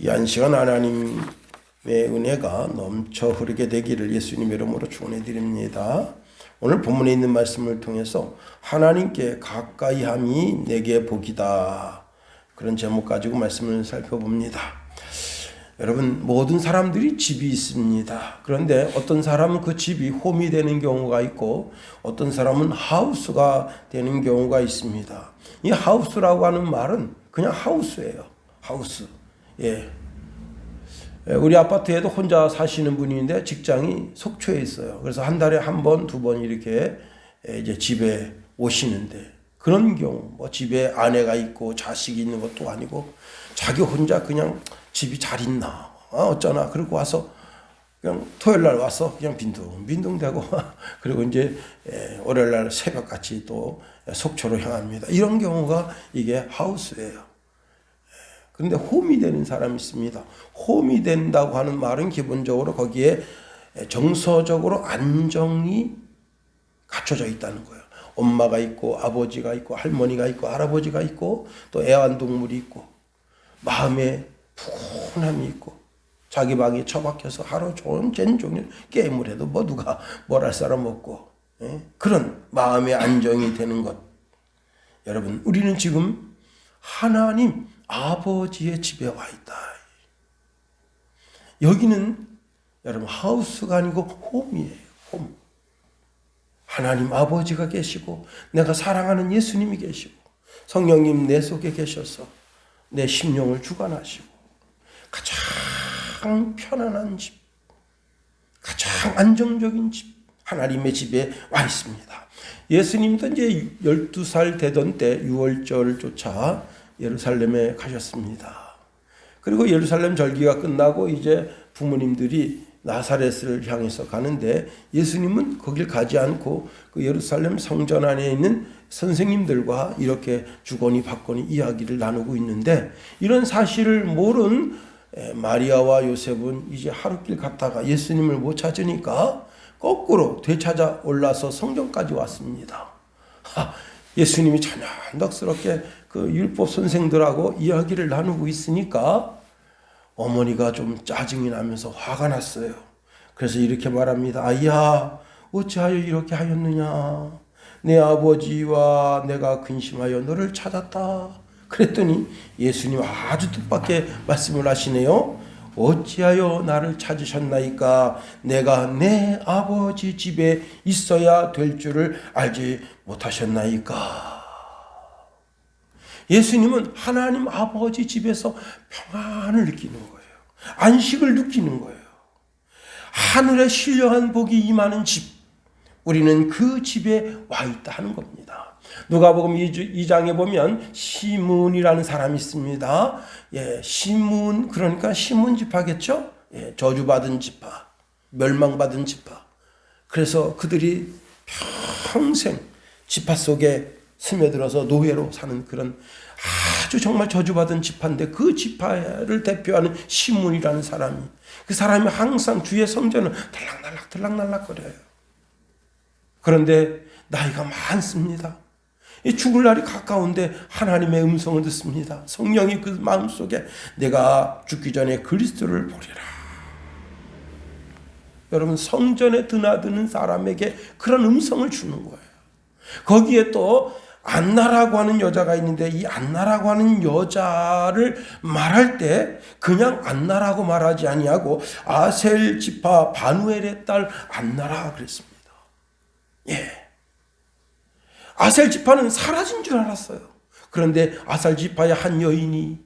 이 한 시간 하나님의 은혜가 넘쳐 흐르게 되기를 예수님의 이름으로 축원해 드립니다. 오늘 본문에 있는 말씀을 통해서 하나님께 가까이 함이 내게 복이다, 그런 제목 가지고 말씀을 살펴봅니다. 여러분, 모든 사람들이 집이 있습니다. 그런데 어떤 사람은 그 집이 홈이 되는 경우가 있고 어떤 사람은 하우스가 되는 경우가 있습니다. 이 하우스라고 하는 말은 그냥 하우스예요. 하우스. 예. 우리 아파트에도 혼자 사시는 분인데 직장이 속초에 있어요. 그래서 한 달에 한 번, 두 번 이렇게 이제 집에 오시는데, 그런 경우, 뭐 집에 아내가 있고 자식이 있는 것도 아니고 자기 혼자 그냥 집이 잘 있나, 어쩌나, 그러고 와서 그냥 토요일 날 와서 그냥 빈둥빈둥대고 그리고 이제 월요일 날 새벽같이 또 속초로 향합니다. 이런 경우가 이게 하우스예요. 그런데 홈이 되는 사람이 있습니다. 홈이 된다고 하는 말은 기본적으로 거기에 정서적으로 안정이 갖춰져 있다는 거예요. 엄마가 있고 아버지가 있고 할머니가 있고 할아버지가 있고 또 애완동물이 있고 마음에 푸근함이 있고 자기 방에 처박혀서 하루 종일 게임을 해도 뭐 누가 뭘 할 사람 없고, 그런 마음의 안정이 되는 것. 여러분, 우리는 지금 하나님 아버지의 집에 와 있다. 여기는 여러분 하우스가 아니고 홈이에요. 홈. 하나님 아버지가 계시고 내가 사랑하는 예수님이 계시고 성령님 내 속에 계셔서 내 심령을 주관하시고 가장 편안한 집, 가장 안정적인 집, 하나님의 집에 와 있습니다. 예수님도 이제 12살 되던 때 유월절을 쫓아 예루살렘에 가셨습니다. 그리고 예루살렘 절기가 끝나고 이제 부모님들이 나사렛을 향해서 가는데 예수님은 거길 가지 않고 그 예루살렘 성전 안에 있는 선생님들과 이렇게 주거니 받거니 이야기를 나누고 있는데, 이런 사실을 모른 마리아와 요셉은 이제 하루길 갔다가 예수님을 못 찾으니까 거꾸로 되찾아 올라서 성전까지 왔습니다. 예수님이 잔연덕스럽게 그 율법 선생들하고 이야기를 나누고 있으니까 어머니가 좀 짜증이 나면서 화가 났어요. 그래서 이렇게 말합니다. 아이야, 어찌하여 이렇게 하였느냐? 내 아버지와 내가 근심하여 너를 찾았다. 그랬더니 예수님 아주 뜻밖의 말씀을 하시네요. 어찌하여 나를 찾으셨나이까? 내가 내 아버지 집에 있어야 될 줄을 알지 못하셨나이까? 예수님은 하나님 아버지 집에서 평안을 느끼는 거예요. 안식을 느끼는 거예요. 하늘의 신령한 복이 임하는 집, 우리는 그 집에 와 있다 하는 겁니다. 누가복음 2장에 보면 시므온이라는 사람이 있습니다. 시므온, 그러니까 시몬지파겠죠? 저주받은 지파, 멸망받은 지파. 그래서 그들이 평생 지파 속에 스며들어서 노예로 사는 그런 아주 정말 저주받은 지파인데, 그 지파를 대표하는 시므온이라는 사람이, 그 사람이 항상 주의 성전을 들락날락 거려요. 그런데 나이가 많습니다. 죽을 날이 가까운데 하나님의 음성을 듣습니다. 성령이 그 마음속에 내가 죽기 전에 그리스도를 보리라. 여러분, 성전에 드나드는 사람에게 그런 음성을 주는 거예요. 거기에 또 안나라고 하는 여자가 있는데, 이 안나라고 하는 여자를 말할 때 그냥 안나라고 말하지 아니하고 아셀 지파 바누엘의 딸 안나라 그랬습니다. 아셀 지파는 사라진 줄 알았어요. 그런데 아셀 지파의 한 여인이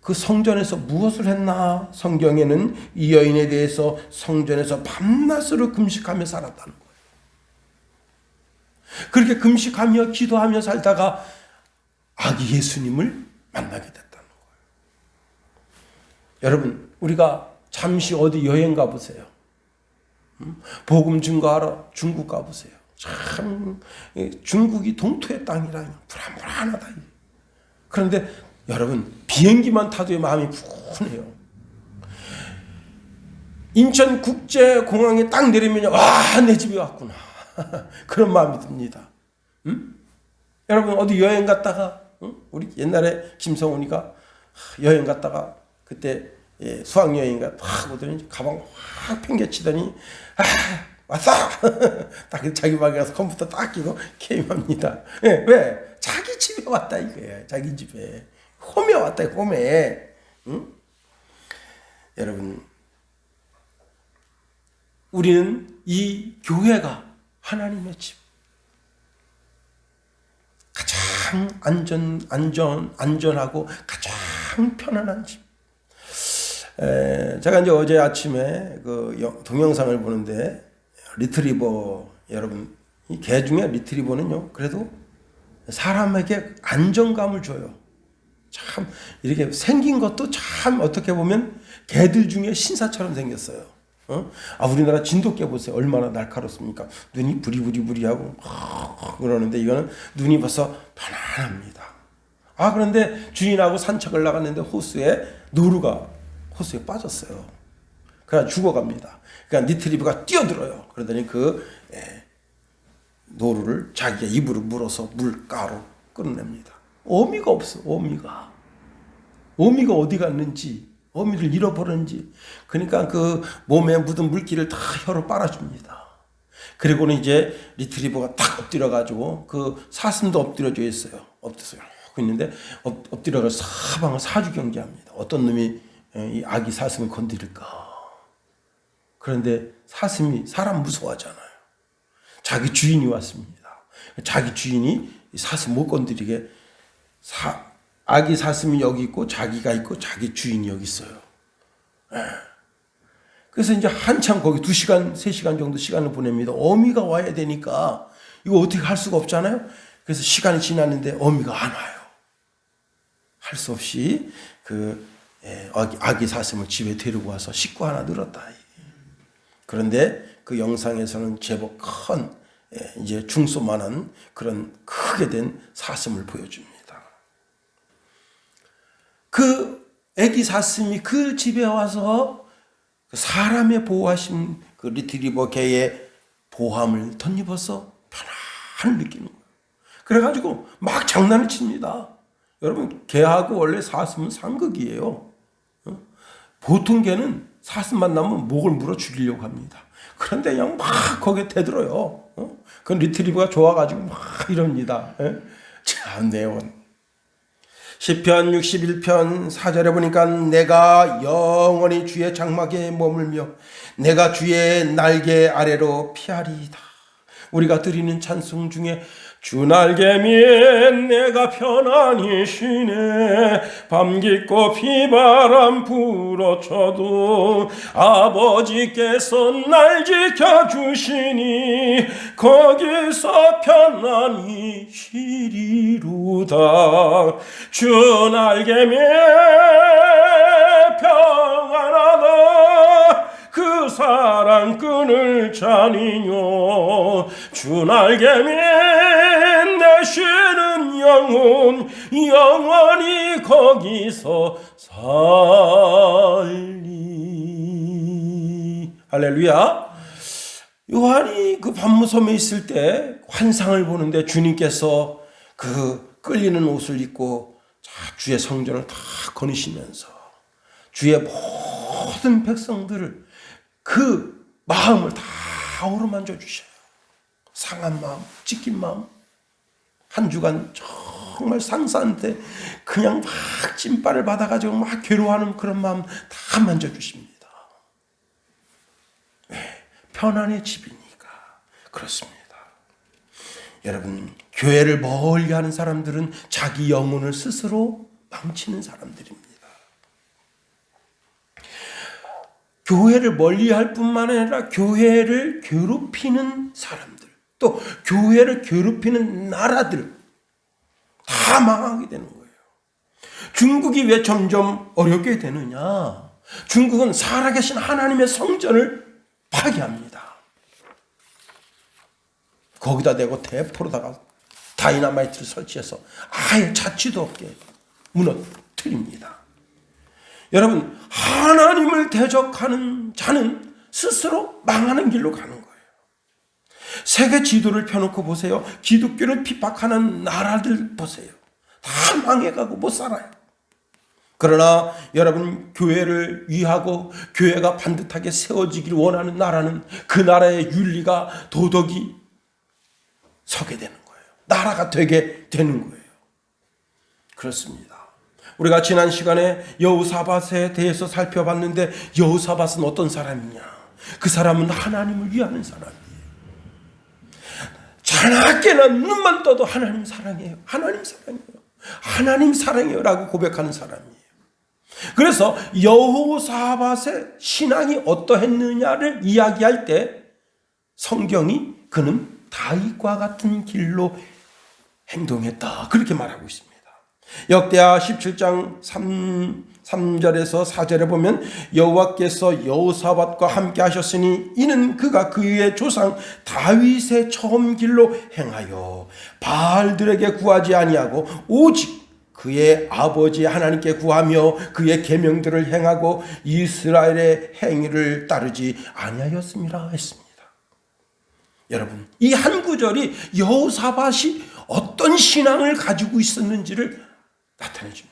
그 성전에서 무엇을 했나? 성경에는 이 여인에 대해서 성전에서 밤낮으로 금식하며 살았다는 거예요. 그렇게 금식하며 기도하며 살다가 아기 예수님을 만나게 됐다는 거예요. 여러분, 우리가 잠시 어디 여행 가보세요. 복음 증거하러 중국 가보세요. 참 중국이 동토의 땅이라 불안불안하다. 그런데 여러분, 비행기만 타도 마음이 푸근해요. 인천국제공항에 딱 내리면 와, 내 집에 왔구나. 그런 마음이 듭니다. 여러분, 어디 여행 갔다가 우리 옛날에 김성훈이가 여행 갔다가 그때 수학여행가 탁 오더니 가방 확 팽개치더니 왔어! 딱 자기 방에 가서 컴퓨터 딱 끼고 게임합니다. 왜? 자기 집에 왔다 이거예요. 자기 집에. 홈에 왔다 홈에. 응? 여러분, 우리는 이 교회가 하나님의 집, 가장 안전하고 가장 편안한 집. 제가 이제 어제 아침에 그 동영상을 보는데 리트리버, 여러분, 이 개 중에 리트리버는요 그래도 사람에게 안정감을 줘요. 참 이렇게 생긴 것도 참 어떻게 보면 개들 중에 신사처럼 생겼어요. 우리나라 진돗개 보세요. 얼마나 날카롭습니까? 눈이 부리부리부리하고 그러는데 이거는 눈이 벌써 편안합니다. 그런데 주인하고 산책을 나갔는데 노루가 호수에 빠졌어요. 그냥 죽어갑니다. 그러니까 리트리버가 뛰어들어요. 그러더니 노루를 자기가 입으로 물어서 물가로 끌어냅니다. 어미가 없어. 어미가 어디 갔는지, 어미를 잃어버렸는지. 그러니까 그 몸에 묻은 물기를 다 혀로 빨아줍니다. 그리고는 이제 리트리버가 딱 엎드려가지고 그 사슴도 엎드려져 있어요. 엎드려서 이러고 있는데 엎드려가서 사방을 사주 경계합니다. 어떤 놈이 이 아기 사슴을 건드릴까. 그런데 사슴이 사람 무서워하잖아요. 자기 주인이 왔습니다. 자기 주인이 사슴 못 건드리게 아기 사슴이 여기 있고 자기가 있고 자기 주인이 여기 있어요. 그래서 이제 한참 거기 2시간, 3시간 정도 시간을 보냅니다. 어미가 와야 되니까 이거 어떻게 할 수가 없잖아요. 그래서 시간이 지났는데 어미가 안 와요. 할 수 없이 아기 사슴을 집에 데리고 와서 식구 하나 늘었다. 그런데 그 영상에서는 제법 큰 이제 중소만한 그런 크게 된 사슴을 보여줍니다. 그 아기 사슴이 그 집에 와서 사람의 보호하신 그 리트리버 개의 보함을 덧입어서 편안을 느끼는 거예요. 그래가지고 막 장난을 칩니다. 여러분, 개하고 원래 사슴은 상극이에요. 보통 개는 사슴 만나면 목을 물어 죽이려고 합니다. 그런데 그냥 막 거기에 대들어요. 그 리트리버가 좋아가지고 막 이럽니다. 참, 내원. 시편 61편 4절에 보니까 내가 영원히 주의 장막에 머물며 내가 주의 날개 아래로 피하리이다. 우리가 드리는 찬송 중에 주 날개미에 내가 편안히 쉬네. 밤 깊고 비바람 불어쳐도 아버지께서 날 지켜주시니 거기서 편안히 쉬리로다. 주 날개미에 평안하다. 그 사랑 끈을 차니뇨. 주 날개미에 내 쉬는 영혼 영원히 거기서 살리. 할렐루야. 요한이 그 밤무섬에 있을 때 환상을 보는데 주님께서 그 끌리는 옷을 입고 주의 성전을 다 거니시면서 주의 모든 백성들을 그 마음을 다 어루만져 주셔요. 상한 마음, 찢긴 마음. 한 주간 정말 상사한테 그냥 막 찐빠를 받아가지고 막 괴로워하는 그런 마음 다 만져주십니다. 편안의 집이니까 그렇습니다. 여러분, 교회를 멀리 하는 사람들은 자기 영혼을 스스로 망치는 사람들입니다. 교회를 멀리할 뿐만 아니라 교회를 괴롭히는 사람들, 또 교회를 괴롭히는 나라들 다 망하게 되는 거예요. 중국이 왜 점점 어렵게 되느냐? 중국은 살아계신 하나님의 성전을 파괴합니다. 거기다 대고 대포로다가 다이너마이트를 설치해서 아예 자취도 없게 무너뜨립니다. 여러분, 하나님을 대적하는 자는 스스로 망하는 길로 가는 거예요. 세계 지도를 펴놓고 보세요. 기독교를 핍박하는 나라들 보세요. 다 망해가고 못 살아요. 그러나 여러분, 교회를 위하고 교회가 반듯하게 세워지길 원하는 나라는 그 나라의 윤리가 도덕이 서게 되는 거예요. 나라가 되게 되는 거예요. 그렇습니다. 우리가 지난 시간에 여호사밧에 대해서 살펴봤는데, 여호사밧은 어떤 사람이냐? 그 사람은 하나님을 위하는 사람이에요. 자나깨나 눈만 떠도 하나님 사랑해요. 하나님 사랑해요. 하나님 사랑해요 라고 고백하는 사람이에요. 그래서 여호사밧의 신앙이 어떠했느냐를 이야기할 때 성경이 그는 다윗과 같은 길로 행동했다, 그렇게 말하고 있습니다. 역대하 17장 3절에서 4절에 보면 여호와께서 여호사밧과 함께 하셨으니 이는 그가 그의 조상 다윗의 처음 길로 행하여 바알들에게 구하지 아니하고 오직 그의 아버지 하나님께 구하며 그의 계명들을 행하고 이스라엘의 행위를 따르지 아니하였음이라 했습니다. 여러분, 이 한 구절이 여호사밧이 어떤 신앙을 가지고 있었는지를 나타내 줍니다.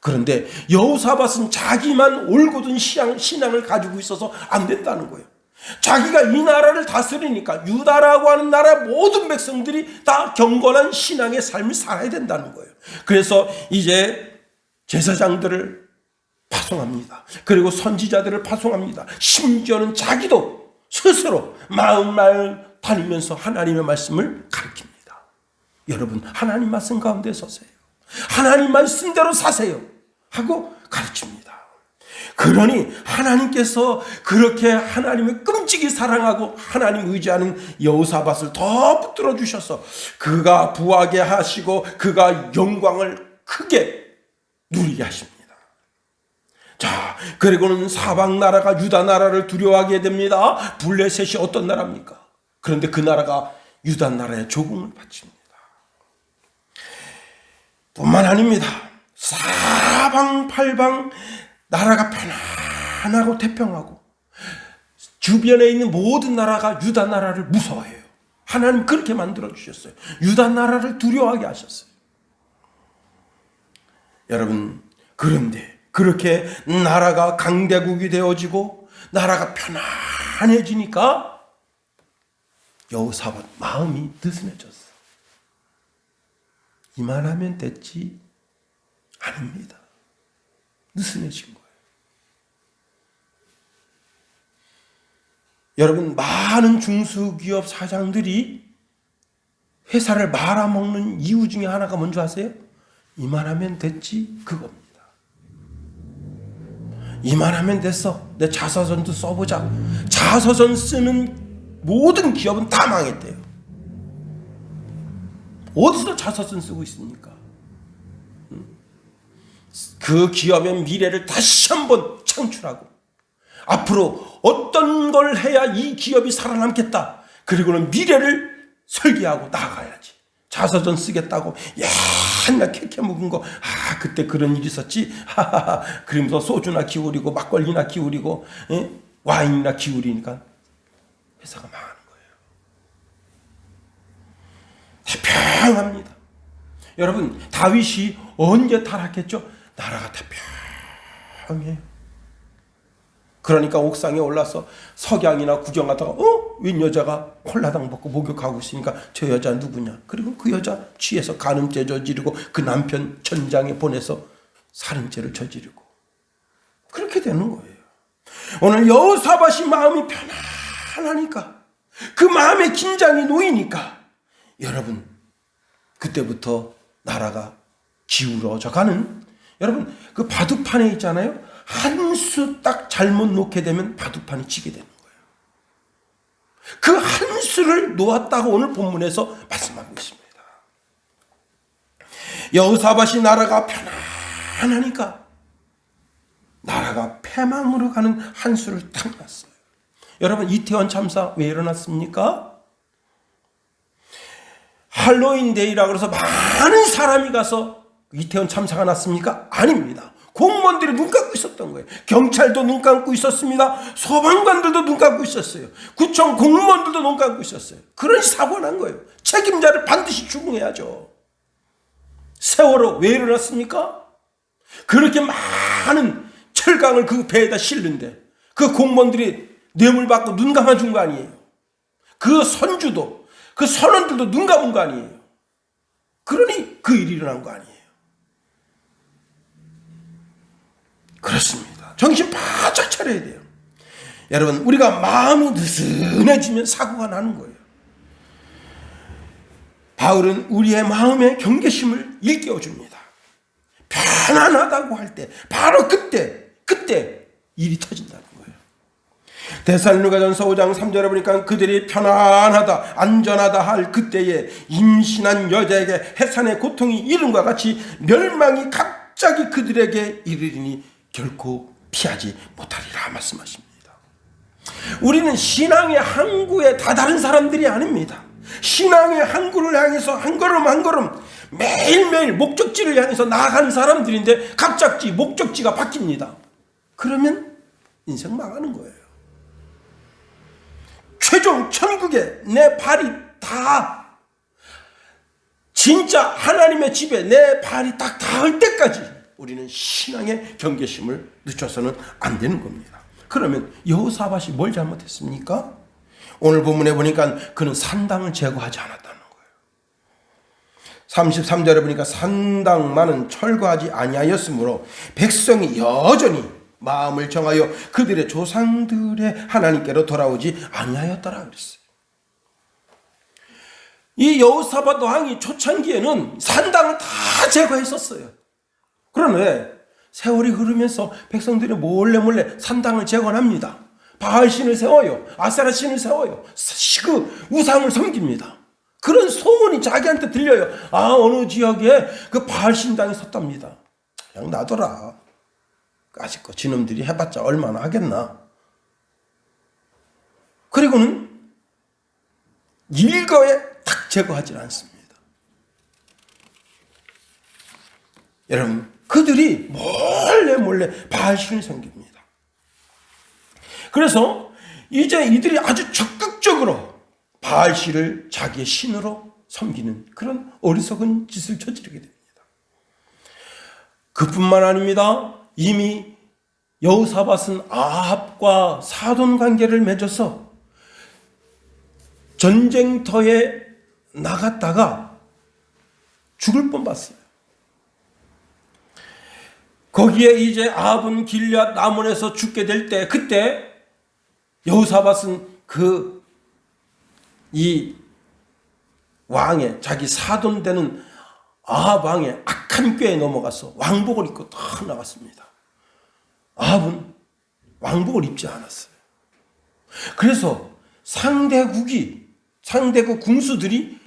그런데 여호사밧은 자기만 올곧은 신앙을 가지고 있어서 안 된다는 거예요. 자기가 이 나라를 다스리니까 유다라고 하는 나라 모든 백성들이 다 경건한 신앙의 삶을 살아야 된다는 거예요. 그래서 이제 제사장들을 파송합니다. 그리고 선지자들을 파송합니다. 심지어는 자기도 스스로 마을 다니면서 하나님의 말씀을 가르칩니다. 여러분, 하나님 말씀 가운데 서세요. 하나님 말씀대로 사세요 하고 가르칩니다. 그러니 하나님께서 그렇게 하나님을 끔찍이 사랑하고 하나님 의지하는 여호사밧을 더 붙들어 주셔서 그가 부하게 하시고 그가 영광을 크게 누리게 하십니다. 자, 그리고는 사방 나라가 유다 나라를 두려워하게 됩니다. 블레셋이 어떤 나라입니까? 그런데 그 나라가 유다 나라의 조공을 바칩니다. 뿐만 아닙니다. 사방팔방 나라가 편안하고 태평하고 주변에 있는 모든 나라가 유다 나라를 무서워해요. 하나님 그렇게 만들어 주셨어요. 유다 나라를 두려워하게 하셨어요. 여러분, 그런데 그렇게 나라가 강대국이 되어지고 나라가 편안해지니까 여호사밧 마음이 느슨해졌어요. 이만하면 됐지? 아닙니다. 느슨해진 거예요. 여러분, 많은 중소기업 사장들이 회사를 말아먹는 이유 중에 하나가 뭔지 아세요? 이만하면 됐지? 그겁니다. 이만하면 됐어. 내 자서전도 써보자. 자서전 쓰는 모든 기업은 다 망했대요. 어디서 자서전 쓰고 있습니까? 그 기업의 미래를 다시 한번 창출하고 앞으로 어떤 걸 해야 이 기업이 살아남겠다. 그리고는 미래를 설계하고 나가야지. 자서전 쓰겠다고 옛날 캐캐 묵은 거, 그때 그런 일이 있었지. 그러면서 소주나 기울이고 막걸리나 기울이고 와인이나 기울이니까 회사가 망하는 거예요. 태평합니다. 여러분, 다윗이 언제 타락했죠? 나라가 태평해요. 그러니까 옥상에 올라서 석양이나 구경하다가 웬 여자가 콜라당 먹고 목욕하고 있으니까 저 여자 누구냐? 그리고 그 여자 취해서 간음죄 저지르고 그 남편 전장에 보내서 살인죄를 저지르고 그렇게 되는 거예요. 오늘 여호사밧이 마음이 편안하니까, 그 마음의 긴장이 놓이니까 여러분, 그때부터 나라가 기울어져 가는, 여러분, 그 바둑판에 있잖아요. 한 수 딱 잘못 놓게 되면 바둑판이 지게 되는 거예요. 그 한 수를 놓았다고 오늘 본문에서 말씀하고 있습니다. 여호사밧이 나라가 편안하니까 나라가 패망으로 가는 한 수를 딱 놨어요. 여러분, 이태원 참사 왜 일어났습니까? 할로윈 데이라고 해서 많은 사람이 가서 이태원 참사가 났습니까? 아닙니다. 공무원들이 눈 감고 있었던 거예요. 경찰도 눈 감고 있었습니다. 소방관들도 눈 감고 있었어요. 구청 공무원들도 눈 감고 있었어요. 그런 사고가 난 거예요. 책임자를 반드시 추궁해야죠. 세월호 왜 일어났습니까? 그렇게 많은 철강을 그 배에다 실는데 그 공무원들이 뇌물 받고 눈 감아준 거 아니에요. 그 선주도 그 선원들도 눈 감은 거 아니에요. 그러니 그 일이 일어난 거 아니에요. 그렇습니다. 정신 바짝 차려야 돼요. 여러분, 우리가 마음이 느슨해지면 사고가 나는 거예요. 바울은 우리의 마음의 경계심을 일깨워줍니다. 편안하다고 할 때 바로 그때 일이 터진다는 거예요. 데살로니가전서 5장 3절에 보니까 그들이 편안하다 안전하다 할 그때에 임신한 여자에게 해산의 고통이 이름과 같이 멸망이 갑자기 그들에게 이르리니 결코 피하지 못하리라 말씀하십니다. 우리는 신앙의 항구에 다다른 사람들이 아닙니다. 신앙의 항구를 향해서 한 걸음 한 걸음 매일매일 목적지를 향해서 나아가는 사람들인데 갑자기 목적지가 바뀝니다. 그러면 인생 망하는 거예요. 최종 천국에 내 발이 다 진짜 하나님의 집에 내 발이 딱 닿을 때까지 우리는 신앙의 경계심을 늦춰서는 안 되는 겁니다. 그러면 여호사밧이 뭘 잘못했습니까? 오늘 본문에 보니까 그는 산당을 제거하지 않았다는 거예요. 33절에 보니까 산당만은 철거하지 아니하였으므로 백성이 여전히 마음을 정하여 그들의 조상들의 하나님께로 돌아오지 아니하였더라 그랬어요. 이 여호사밧 왕이 초창기에는 산당을 다 제거했었어요. 그러네 세월이 흐르면서 백성들이 몰래 산당을 재건합니다. 바알신을 세워요. 아세라 신을 세워요. 그 우상을 섬깁니다. 그런 소문이 자기한테 들려요. 아, 어느 지역에 그 바알신당이 섰답니다. 그냥 놔둬라. 아직껏 지놈들이 해봤자 얼마나 하겠나. 그리고는 일거에 탁 제거하지 않습니다. 여러분, 그들이 몰래 바알신을 섬깁니다. 그래서 이제 이들이 아주 적극적으로 바알신을 자기의 신으로 섬기는 그런 어리석은 짓을 저지르게 됩니다. 그뿐만 아닙니다. 이미 여호사밧은 아합과 사돈 관계를 맺어서 전쟁터에 나갔다가 죽을 뻔봤어요. 거기에 이제 아합은 길앗 라몬에서 죽게 될 때 그때 여호사밧은 이 왕의 자기 사돈 되는 아합 왕의 악한 꾀에 넘어가서 왕복을 입고 딱 나갔습니다. 아합은 왕복을 입지 않았어요. 그래서 상대국 군수들이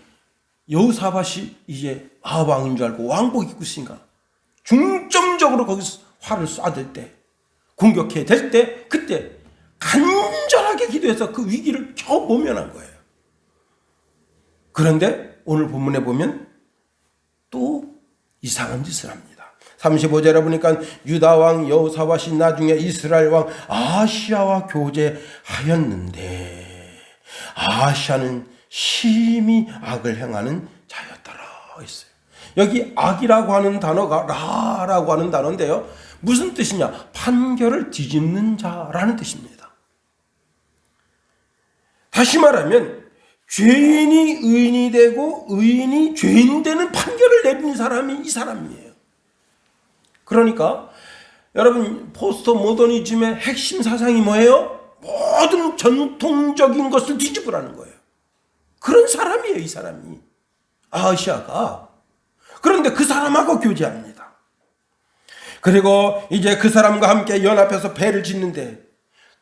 여호사밧이 이제 아합 왕인 줄 알고 왕복 입고 있으니까 중점적으로 거기서 활을 쏴댈 때 공격해야 될 때 그때 간절하게 기도해서 그 위기를 겨우 모면한 거예요. 그런데 오늘 본문에 보면 또 이상한 짓을 합니다. 35절에 보니까 유다 왕 여호사밧이 나중에 이스라엘 왕 아하시야와 교제하였는데 아하시야는 심히 악을 행하는 자였더라 했어요. 여기 악이라고 하는 단어가 라라고 하는 단어인데요. 무슨 뜻이냐? 판결을 뒤집는 자라는 뜻입니다. 다시 말하면 죄인이 의인이 되고 의인이 죄인 되는 판결을 내린 사람이 이 사람이에요. 그러니까 여러분 포스트 모더니즘의 핵심 사상이 뭐예요? 모든 전통적인 것을 뒤집으라는 거예요. 그런 사람이에요, 이 사람이. 아하시야가. 그런데 그 사람하고 교제합니다. 그리고 이제 그 사람과 함께 연합해서 배를 짓는데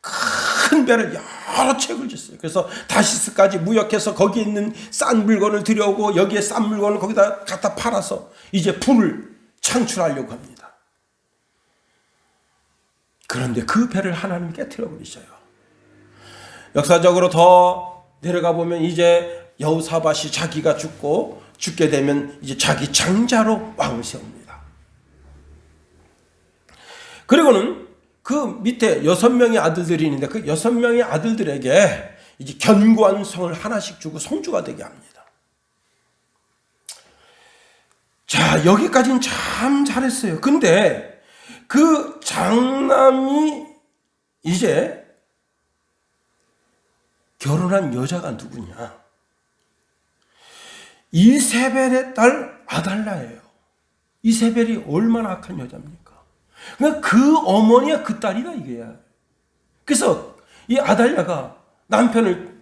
큰 배를 여러 척을 짓어요. 그래서 다시스까지 무역해서 거기에 있는 싼 물건을 들여오고 여기에 싼 물건을 거기다 갖다 팔아서 이제 부를 창출하려고 합니다. 그런데 그 배를 하나님이 깨트려버리셔요. 역사적으로 더 내려가 보면 이제 여호사밧이 자기가 죽게 되면 이제 자기 장자로 왕을 세웁니다. 그리고는 그 밑에 6명의 아들들이 있는데 그 6명의 아들들에게 이제 견고한 성을 하나씩 주고 성주가 되게 합니다. 자, 여기까지는 참 잘했어요. 근데 그 장남이 이제 결혼한 여자가 누구냐? 이세벨의 딸 아달라예요. 이세벨이 얼마나 악한 여자입니까? 그러니까 그 어머니가 그 딸이다 이거야. 그래서 이 아달랴가 남편을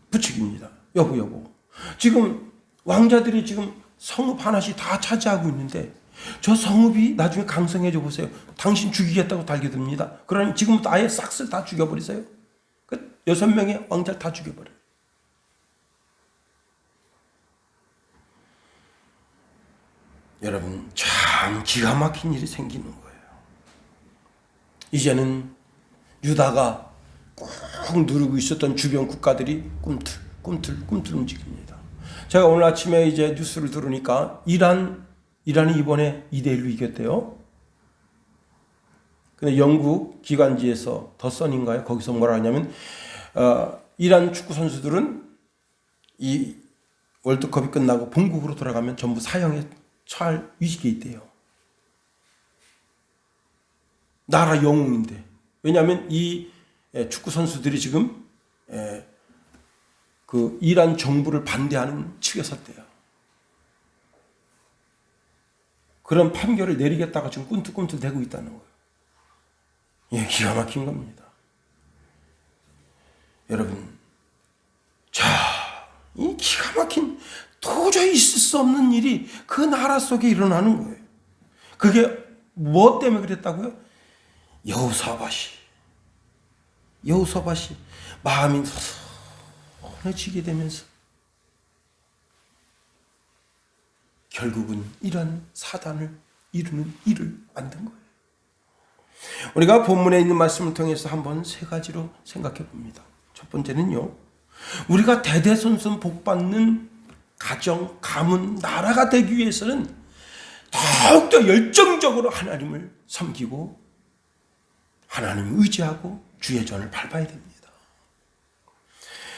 부추깁니다. 여보. 지금 왕자들이 지금 성읍 하나씩 다 차지하고 있는데 저 성읍이 나중에 강성해져 보세요. 당신 죽이겠다고 달겨듭니다. 그러니 지금부터 아예 싹쓸 다 죽여버리세요. 그 6명의 왕자를 다 죽여버려요. 여러분, 참 기가 막힌 일이 생기는 거예요. 이제는 유다가 꾹 누르고 있었던 주변 국가들이 꿈틀 움직입니다. 제가 오늘 아침에 이제 뉴스를 들으니까 이란이 이번에 2대1로 이겼대요. 근데 영국 기관지에서 더 선인가요? 거기서 뭐라 하냐면 이란 축구 선수들은 이 월드컵이 끝나고 본국으로 돌아가면 전부 사형에 처할 위기에 있대요. 나라 영웅인데. 왜냐하면 이 축구 선수들이 지금 그 이란 정부를 반대하는 측에 섰대요. 그런 판결을 내리겠다가 지금 꿈틀꿈틀 대고 있다는 거예요. 예, 기가 막힌 겁니다. 여러분, 자, 이 기가 막힌 도저히 있을 수 없는 일이 그 나라 속에 일어나는 거예요. 그게 뭐 때문에 그랬다고요? 여호사밧이 마음이 서늘해지게 되면서 결국은 이런 사단을 이루는 일을 만든 거예요. 우리가 본문에 있는 말씀을 통해서 한번 3가지로 생각해 봅니다. 첫 번째는요, 우리가 대대손손 복받는 가정, 가문, 나라가 되기 위해서는 더욱더 열정적으로 하나님을 섬기고 하나님을 의지하고 주의 전을 밟아야 됩니다.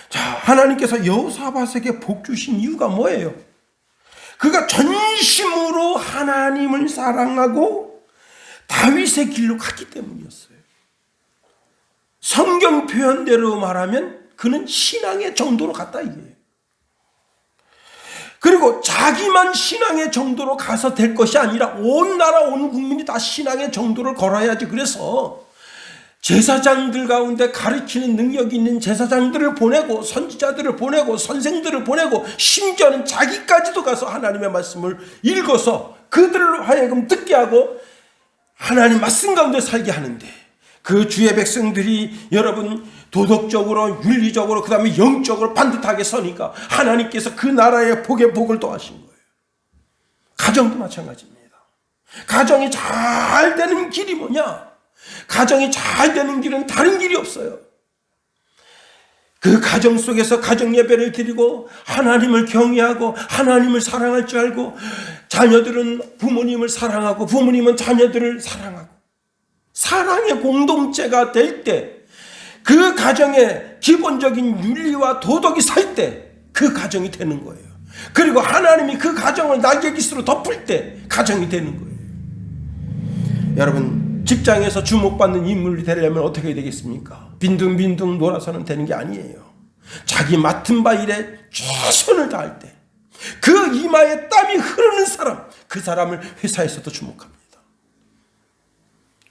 자, 하나님께서 여호사밧에게 복 주신 이유가 뭐예요? 그가 전심으로 하나님을 사랑하고 다윗의 길로 갔기 때문이었어요. 성경 표현대로 말하면 그는 신앙의 정도로 갔다 이게요. 그리고 자기만 신앙의 정도로 가서 될 것이 아니라 온 나라 온 국민이 다 신앙의 정도를 걸어야지. 그래서 제사장들 가운데 가르치는 능력이 있는 제사장들을 보내고 선지자들을 보내고 선생들을 보내고 심지어는 자기까지도 가서 하나님의 말씀을 읽어서 그들을 하여금 듣게 하고 하나님 말씀 가운데 살게 하는데, 그 주의 백성들이 여러분 도덕적으로 윤리적으로 그 다음에 영적으로 반듯하게 서니까 하나님께서 그 나라의 복에 복을 더하신 거예요. 가정도 마찬가지입니다. 가정이 잘 되는 길이 뭐냐? 가정이 잘 되는 길은 다른 길이 없어요. 그 가정 속에서 가정 예배를 드리고 하나님을 경외하고 하나님을 사랑할 줄 알고, 자녀들은 부모님을 사랑하고 부모님은 자녀들을 사랑하고 사랑의 공동체가 될 때, 그 가정의 기본적인 윤리와 도덕이 살 때 그 가정이 되는 거예요. 그리고 하나님이 그 가정을 낙의 깃으로 덮을 때 가정이 되는 거예요. 여러분, 직장에서 주목받는 인물이 되려면 어떻게 되겠습니까? 빈둥빈둥 놀아서는 되는 게 아니에요. 자기 맡은 바 일에 최선을 다할 때 그 이마에 땀이 흐르는 사람, 그 사람을 회사에서도 주목합니다.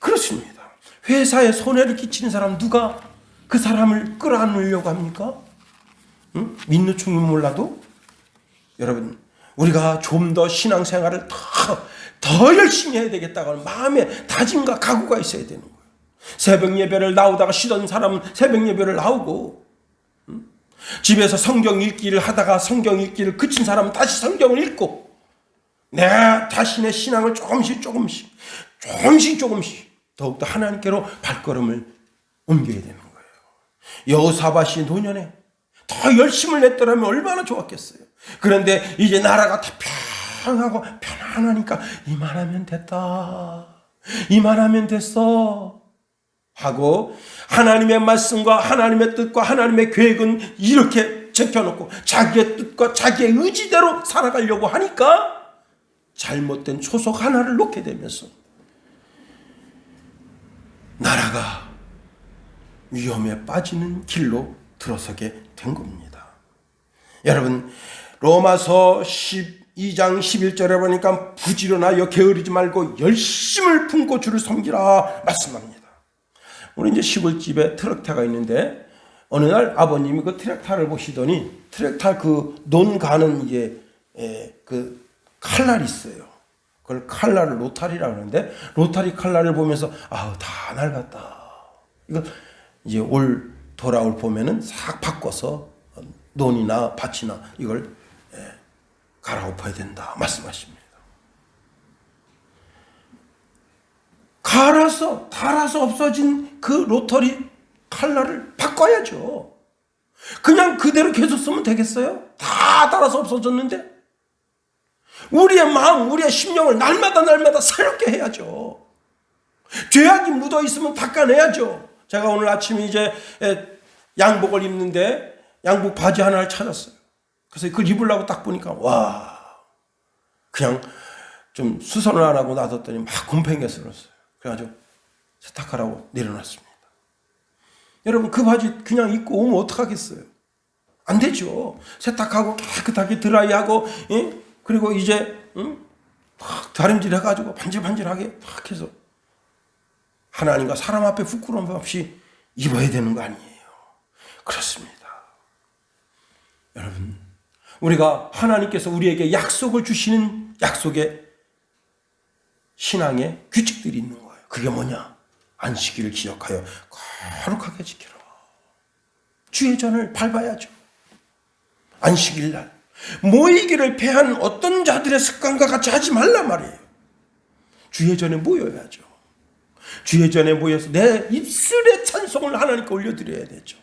그렇습니다. 회사에 손해를 끼치는 사람, 누가 그 사람을 끌어안으려고 합니까? 응? 민노충이 몰라도 여러분, 우리가 좀 더 신앙생활을 더 열심히 해야 되겠다고 하는 마음의 다짐과 각오가 있어야 되는 거예요. 새벽 예배를 나오다가 쉬던 사람은 새벽 예배를 나오고, 집에서 성경 읽기를 하다가 성경 읽기를 그친 사람은 다시 성경을 읽고, 내 자신의 신앙을 조금씩 더욱더 하나님께로 발걸음을 옮겨야 되는 거예요. 여호사밧이 노년에 더 열심을 냈더라면 얼마나 좋았겠어요. 그런데 이제 나라가 다 평하고 편안하니까 이만하면 됐다, 이만하면 됐어 하고 하나님의 말씀과 하나님의 뜻과 하나님의 계획은 이렇게 제껴놓고 자기의 뜻과 자기의 의지대로 살아가려고 하니까 잘못된 소속 하나를 놓게 되면서 나라가 위험에 빠지는 길로 들어서게 된 겁니다. 여러분, 로마서 12장 11절에 보니까 부지런하여 게으르지 말고 열심을 품고 주를 섬기라 말씀합니다. 우리 이제 시골집에 트랙터가 있는데 어느 날 아버님이 그 트랙터를 보시더니 트랙터 그 논 가는 이게 그 칼날이 있어요. 그걸 칼날을 로타리라고 하는데 로타리 칼날을 보면서 아우 다 낡았다. 이거 이제 돌아올 봄에는 싹 바꿔서 논이나 밭이나 이걸 갈아엎어야 된다 말씀하십니다. 달아서 없어진 그 로터리 칼날을 바꿔야죠. 그냥 그대로 계속 쓰면 되겠어요? 다 달아서 없어졌는데 우리의 마음, 우리의 심령을 날마다 새롭게 해야죠. 죄악이 묻어 있으면 닦아내야죠. 제가 오늘 아침에 이제 양복을 입는데 양복 바지 하나를 찾았어요. 그래서 그걸 입으려고 딱 보니까 와, 그냥 좀 수선을 안 하고 놔뒀더니 막 곰팡이스러웠어요. 그래가지고 세탁하라고 내려놨습니다. 여러분, 그 바지 그냥 입고 오면 어떡하겠어요? 안 되죠. 세탁하고 깨끗하게 드라이하고, 그리고 이제 탁 다림질 해가지고 반질반질하게 탁 해서 하나님과 사람 앞에 부끄러움 없이 입어야 되는 거 아니에요. 그렇습니다. 여러분, 우리가 하나님께서 우리에게 약속을 주시는 약속의 신앙의 규칙들이 있는 거예요. 그게 뭐냐? 안식일을 기억하여 거룩하게 지키라. 주의 전을 밟아야죠. 안식일 날 모이기를 패한 어떤 자들의 습관과 같이 하지 말라 말이에요. 주의 전에 모여야죠. 주의 전에 모여서 내 입술의 찬송을 하나님께 올려드려야 되죠.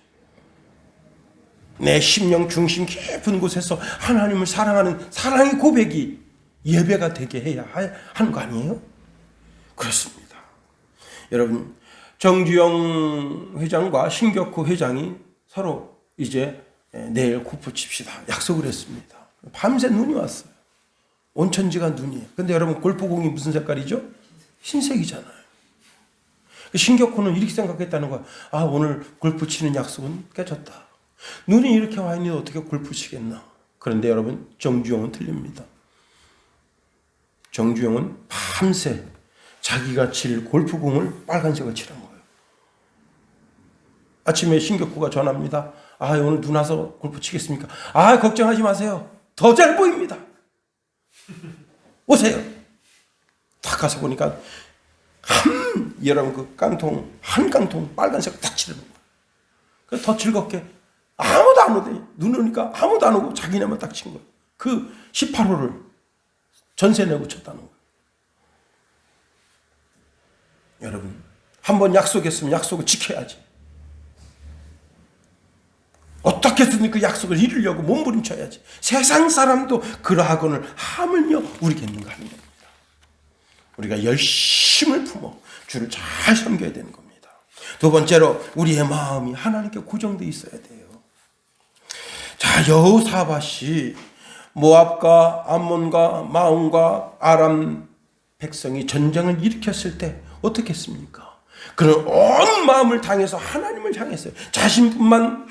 내 심령 중심 깊은 곳에서 하나님을 사랑하는 사랑의 고백이 예배가 되게 해야 하는 거 아니에요? 그렇습니다. 여러분, 정주영 회장과 신격호 회장이 서로 이제 내일 골프 칩시다 약속을 했습니다. 밤새 눈이 왔어요. 온천지가 눈이에요. 근데 여러분, 골프공이 무슨 색깔이죠? 흰색이잖아요. 신격호는 이렇게 생각했다는 거야. 아, 오늘 골프 치는 약속은 깨졌다. 눈이 이렇게 와 있는데 어떻게 골프 치겠나. 그런데 여러분, 정주영은 틀립니다. 정주영은 밤새 자기가 칠 골프공을 빨간색을 칠한 거예요. 아침에 신격호가 전화합니다. 아, 오늘 눈 와서 골프 치겠습니까? 아, 걱정하지 마세요. 더 잘 보입니다. 오세요. 딱 가서 보니까 여러분 그 깡통, 한 깡통 빨간색을 딱 칠하는 거예요. 그래서 더 즐겁게 아무도 안 오더니 눈 오니까 아무도 안 오고 자기네만 딱 친 거예요. 그 18호를 전세 내고 쳤다는 거예요. 여러분, 한번 약속했으면 약속을 지켜야지. 어떻게든 그 약속을 이루려고 몸부림쳐야지. 세상 사람도 그러하거늘 하물며 우리겠는가 하는 겁니다. 우리가 열심을 품어 주를 잘 섬겨야 되는 겁니다. 두 번째로 우리의 마음이 하나님께 고정되어 있어야 돼요. 자, 여호사밧이 모압과 암몬과 마온과 아람 백성이 전쟁을 일으켰을 때 어떻게 했습니까? 그는 온 마음을 당해서 하나님을 향했어요. 자신만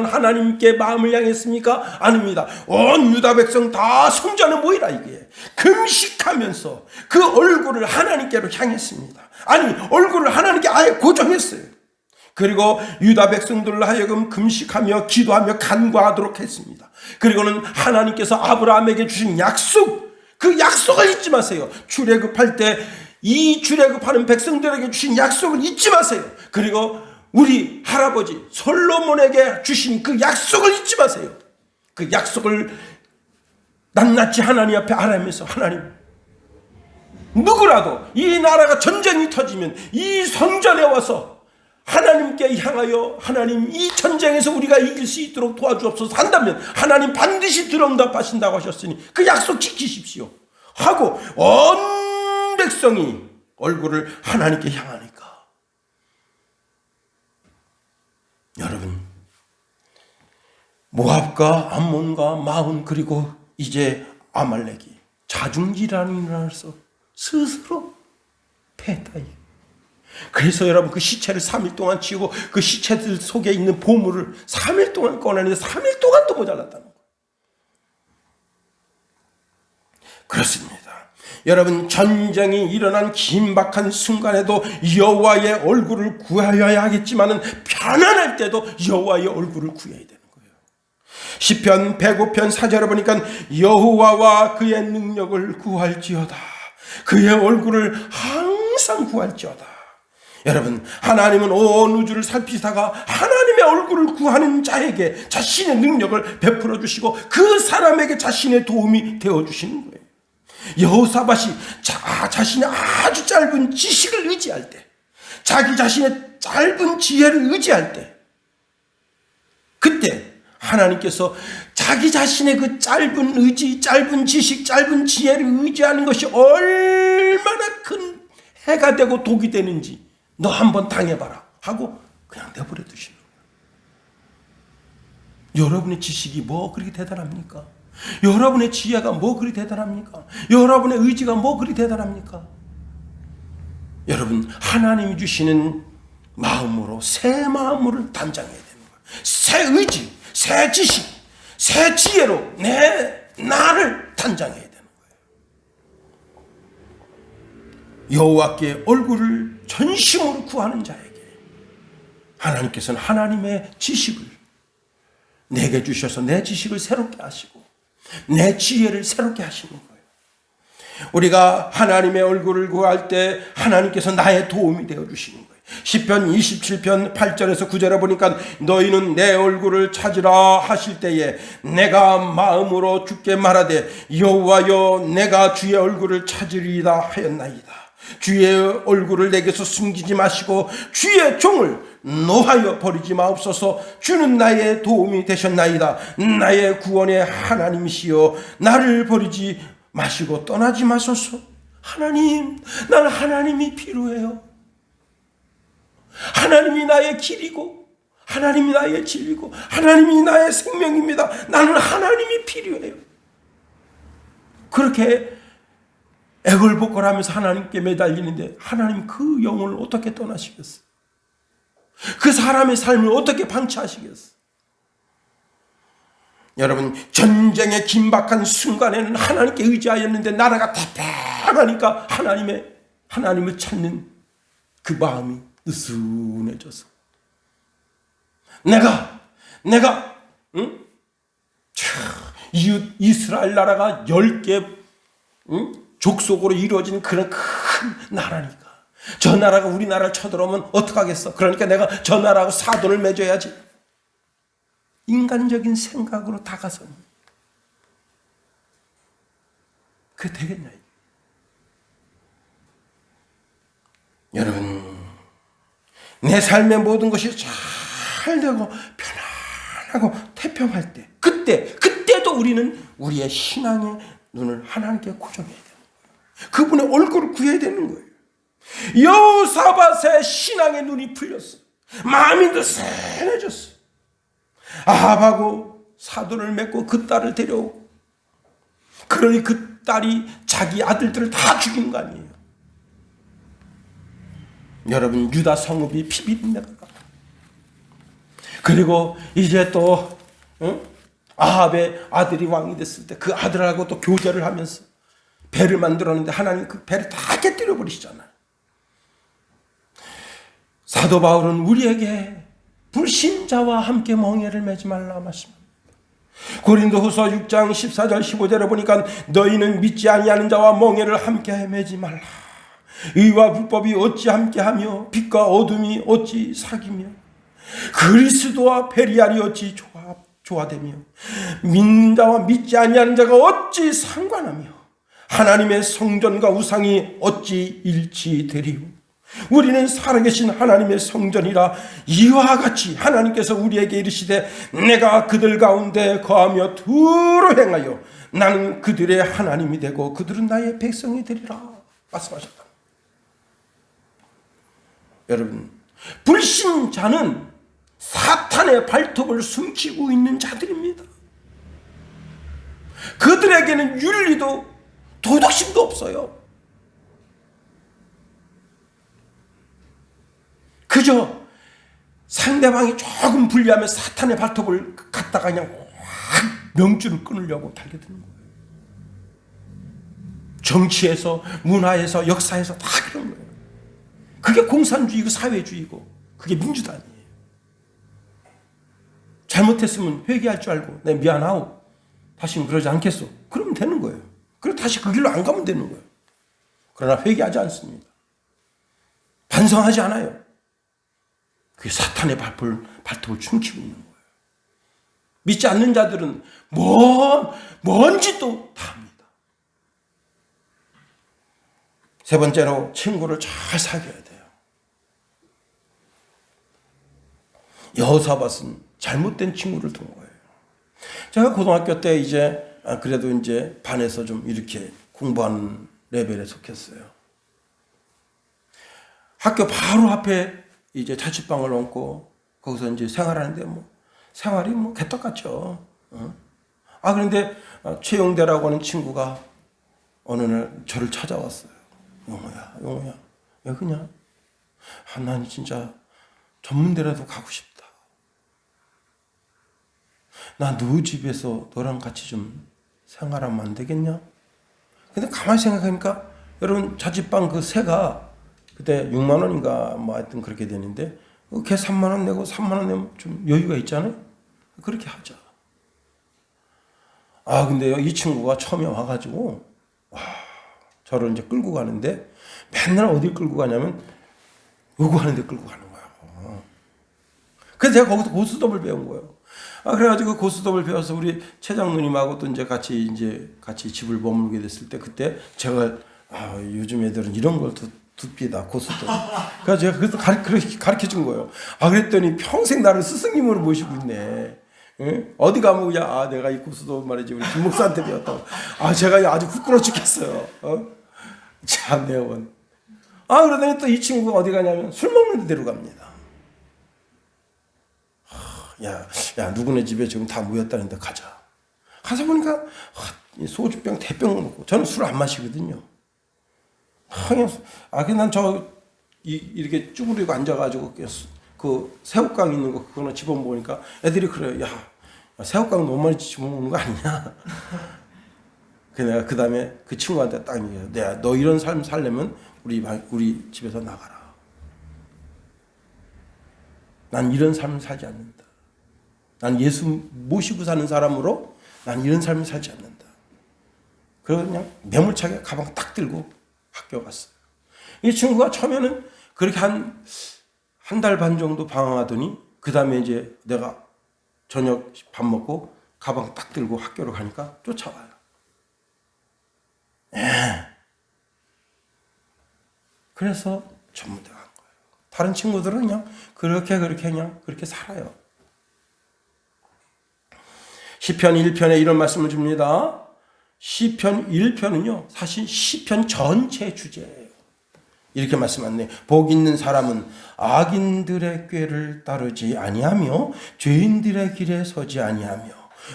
하나님께 마음을 향했습니까? 아닙니다. 온 유다 백성 다 성전에 모이라 이게. 금식하면서 그 얼굴을 하나님께로 향했습니다. 아니, 얼굴을 하나님께 아예 고정했어요. 그리고 유다 백성들로 하여금 금식하며 기도하며 간구하도록 했습니다. 그리고는 하나님께서 아브라함에게 주신 약속, 그 약속을 잊지 마세요. 출애굽할 때 이 출애굽하는 백성들에게 주신 약속을 잊지 마세요. 그리고 우리 할아버지 솔로몬에게 주신 그 약속을 잊지 마세요. 그 약속을 낱낱이 하나님 앞에 아뢰면서, 하나님, 누구라도 이 나라가 전쟁이 터지면 이 성전에 와서 하나님께 향하여, 하나님 이 전쟁에서 우리가 이길 수 있도록 도와주옵소서 한다면 하나님 반드시 들응답하신다고 하셨으니 그 약속 지키십시오 하고 온 백성이 얼굴을 하나님께 향하니까, 여러분, 모압과 암몬과 마온 그리고 이제 아말렉이 자중질환이 일어나서 스스로 패했다. 그래서 여러분 그 시체를 3일 동안 치우고 그 시체들 속에 있는 보물을 3일 동안 꺼내는데 3일 동안 또 모자랐다는 거예요. 그렇습니다. 여러분 전쟁이 일어난 긴박한 순간에도 여호와의 얼굴을 구하여야 하겠지만은 편안할 때도 여호와의 얼굴을 구해야 되는 거예요. 시편 105편 4절에 보니까 여호와와 그의 능력을 구할지어다. 그의 얼굴을 항상 구할지어다. 여러분 하나님은 온 우주를 살피다가 하나님의 얼굴을 구하는 자에게 자신의 능력을 베풀어 주시고 그 사람에게 자신의 도움이 되어 주시는 거예요. 여호사밧이 자신의 아주 짧은 지식을 의지할 때, 자기 자신의 짧은 지혜를 의지할 때, 그때 하나님께서 자기 자신의 그 짧은 의지, 짧은 지식, 짧은 지혜를 의지하는 것이 얼마나 큰 해가 되고 독이 되는지 너 한번 당해봐라 하고 그냥 내버려 두시는 거예요. 여러분의 지식이 뭐 그렇게 대단합니까? 여러분의 지혜가 뭐 그리 대단합니까? 여러분의 의지가 뭐 그리 대단합니까? 여러분 하나님이 주시는 마음으로 새 마음을 단장해야 되는 거예요. 새 의지, 새 지식, 새 지혜로 나를 단장해야 되는 거예요. 여호와께 얼굴을 전심으로 구하는 자에게 하나님께서는 하나님의 지식을 내게 주셔서 내 지식을 새롭게 하시고 내 지혜를 새롭게 하시는 거예요. 우리가 하나님의 얼굴을 구할 때 하나님께서 나의 도움이 되어 주시는 거예요. 시편 27편 8절에서 9절에 보니까 너희는 내 얼굴을 찾으라 하실 때에 내가 마음으로 주께 말하되 여호와여 내가 주의 얼굴을 찾으리이다 하였나이다. 주의 얼굴을 내게서 숨기지 마시고 주의 종을 노하여 버리지 마옵소서. 주는 나의 도움이 되셨나이다. 나의 구원의 하나님이시여 나를 버리지 마시고 떠나지 마소서. 하나님, 나는 하나님이 필요해요. 하나님이 나의 길이고 하나님이 나의 진리고 하나님이 나의 생명입니다. 나는 하나님이 필요해요. 그렇게 애걸복걸하면서 하나님께 매달리는데 하나님 그 영혼을 어떻게 떠나시겠어요? 그 사람의 삶을 어떻게 방치하시겠어요? 여러분 전쟁의 긴박한 순간에는 하나님께 의지하였는데 나라가 대패하니까 하나님을 찾는 그 마음이 느슨해져서 내가 이스라엘 나라가 10개 족속으로 이루어진 그런 큰 나라니까 저 나라가 우리나라를 쳐들어오면 어떡하겠어? 그러니까 내가 저 나라하고 사돈을 맺어야지. 인간적인 생각으로 다가선 그게 되겠냐? 여러분 내 삶의 모든 것이 잘 되고 편안하고 태평할 때 그때도 우리는 우리의 신앙의 눈을 하나님께 고정해야 돼요. 그분의 얼굴을 구해야 되는 거예요. 여호사밧의 신앙의 눈이 풀렸어. 마음이 느슨해졌어. 아합하고 사돈을 맺고 그 딸을 데려오고 그러니 그 딸이 자기 아들들을 다 죽인 거 아니에요. 여러분 유다 성읍이 피비린내가 나. 그리고 이제 또 아합의 아들이 왕이 됐을 때 그 아들하고 또 교제를 하면서 배를 만들었는데 하나님 그 배를 다 깨뜨려 버리시잖아요. 사도 바울은 우리에게 불신자와 함께 멍에를 매지 말라 말씀합니다. 고린도후서 6장 14절 15절에 보니까 너희는 믿지 아니하는 자와 멍에를 함께 매지 말라. 의와 불법이 어찌 함께하며 빛과 어둠이 어찌 사귀며 그리스도와 베리알이 어찌 조화되며 믿는 자와 믿지 아니하는 자가 어찌 상관하며 하나님의 성전과 우상이 어찌 일치되리요. 우리는 살아계신 하나님의 성전이라 이와 같이 하나님께서 우리에게 이르시되 내가 그들 가운데 거하며 두루 행하여 나는 그들의 하나님이 되고 그들은 나의 백성이 되리라 말씀하셨다. 여러분 불신자는 사탄의 발톱을 숨기고 있는 자들입니다. 그들에게는 윤리도 도덕심도 없어요. 그저 상대방이 조금 불리하면 사탄의 발톱을 갖다가 그냥 확 명줄을 끊으려고 달려드는 거예요. 정치에서, 문화에서, 역사에서 다 그런 거예요. 그게 공산주의고 사회주의고 그게 민주당이에요. 잘못했으면 회개할 줄 알고 내 미안하오, 다시는 그러지 않겠소, 그러면 되는 거예요. 그리고 다시 그 길로 안 가면 되는 거예요. 그러나 회개하지 않습니다. 반성하지 않아요. 그게 사탄의 발톱을 춤추고 있는 거예요. 믿지 않는 자들은 뭔 짓도 다 합니다. 세 번째로 친구를 잘 사귀어야 돼요. 여호사밧은 잘못된 친구를 둔 거예요. 제가 고등학교 때 이제 그래도 이제 반에서 좀 이렇게 공부하는 레벨에 속했어요. 학교 바로 앞에 이제 자취방을 얹고 거기서 이제 생활하는데 생활이 개떡 같죠. 그런데 최영대라고 하는 친구가 어느 날 저를 찾아왔어요. 용호야, 왜 그냥? 난 진짜 전문대라도 가고 싶다. 나 너 집에서 너랑 같이 좀 생활하면 안 되겠냐? 근데 가만히 생각하니까 여러분 자취방 그 세가 그때 6만 원인가 하여튼 그렇게 되는데 걔 3만 원 내고 3만 원 내면 좀 여유가 있잖아요. 그렇게 하자. 근데요, 이 친구가 처음에 와가지고 저를 이제 끌고 가는데 맨날 어디 끌고 가냐면 요구하는 데 끌고 가는 거야. 그래서 제가 거기서 고스톱을 배운 거예요. 그래가지고 고스톱을 배워서 우리 최장로님하고 또 이제 같이 집을 머물게 됐을 때 그때 제가 요즘 애들은 이런 걸 둡니다, 고스톱. 그래서 제가 그래서 가르쳐 준 거예요. 그랬더니 평생 나를 스승님으로 모시고 있네. 응? 어디 가면 그냥 내가 이 고스톱 말이지 우리 김 목사한테 배웠다고. 제가 아주 부끄러워 죽겠어요. 참 내원. 그러더니 또 이 친구가 어디 가냐면 술 먹는 데로 갑니다. 야, 누구네 집에 지금 다 모였다는데 가자. 가서 보니까 소주병 대병 먹고, 저는 술 안 마시거든요. 난 이렇게 쭈그리고 앉아가지고 그 새우깡 있는 거 그거는 집어먹으니까 애들이 그래요. 야, 새우깡 너무 많이 집어먹는 거 아니냐? 내가 그 다음에 그 친구한테 딱 얘기해요. 너 이런 삶 살려면 우리 집에서 나가라. 난 이런 삶을 살지 않는다. 난 예수 모시고 사는 사람으로 난 이런 삶을 살지 않는다. 그래서 그냥 매몰차게 가방 딱 들고 학교 갔어요. 이 친구가 처음에는 그렇게 한 달 반 정도 방황하더니 그 다음에 이제 내가 저녁 밥 먹고 가방 딱 들고 학교로 가니까 쫓아와요. 그래서 전문대 간 거예요. 다른 친구들은 그냥 그렇게 살아요. 시편 1편에 이런 말씀을 줍니다. 시편 1편은요, 사실 시편 전체 주제예요. 이렇게 말씀하네. 복 있는 사람은 악인들의 꾀를 따르지 아니하며 죄인들의 길에 서지 아니하며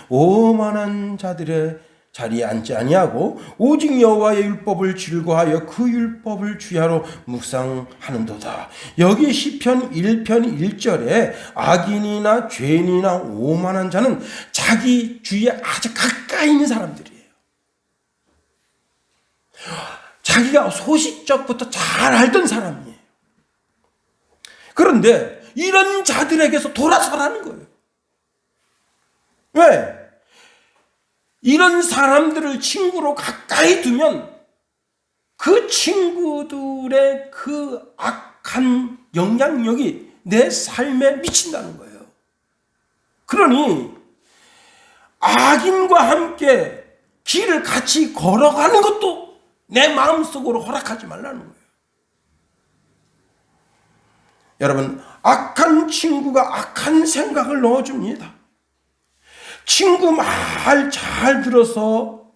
오만한 자들의 자리에 앉지 아니하고 오직 여호와의 율법을 즐거워하여 그 율법을 주야로 묵상하는도다. 여기 시편 1편 1절에 악인이나 죄인이나 오만한 자는 자기 주위에 아주 가까이 있는 사람들이에요. 자기가 소시적부터 잘 알던 사람이에요. 그런데 이런 자들에게서 돌아서라는 거예요. 왜? 이런 사람들을 친구로 가까이 두면 그 친구들의 그 악한 영향력이 내 삶에 미친다는 거예요. 그러니 악인과 함께 길을 같이 걸어가는 것도 내 마음속으로 허락하지 말라는 거예요. 여러분, 악한 친구가 악한 생각을 넣어줍니다. 친구 말 잘 들어서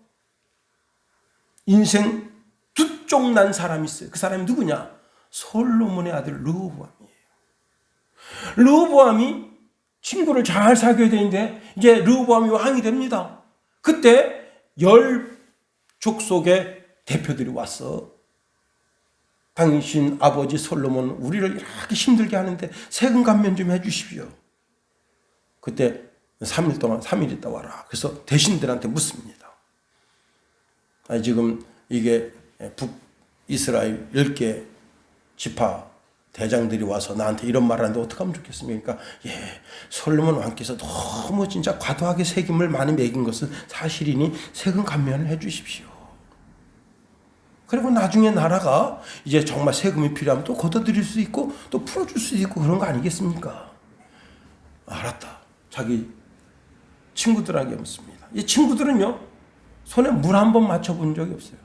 인생 두 쪽 난 사람이 있어요. 그 사람이 누구냐? 솔로몬의 아들 르호보암이에요. 르호보암이 친구를 잘 사귀어야 되는데 이제 르호보암이 왕이 됩니다. 그때 10족속의 대표들이 왔어. 당신 아버지 솔로몬 우리를 이렇게 힘들게 하는데 세금 감면 좀 해주십시오. 그때 3일 있다 와라. 그래서 대신들한테 묻습니다. 지금 이게 북이스라엘 10개 지파 대장들이 와서 나한테 이런 말을 하는데 어떻게 하면 좋겠습니까? 솔로몬 왕께서 너무 진짜 과도하게 세금을 많이 매긴 것은 사실이니 세금 감면을 해 주십시오. 그리고 나중에 나라가 이제 정말 세금이 필요하면 또 걷어들일 수 있고 또 풀어줄 수 있고 그런 거 아니겠습니까? 알았다. 자기 친구들에게 묻습니다. 이 친구들은요, 손에 물 한 번 맞춰본 적이 없어요.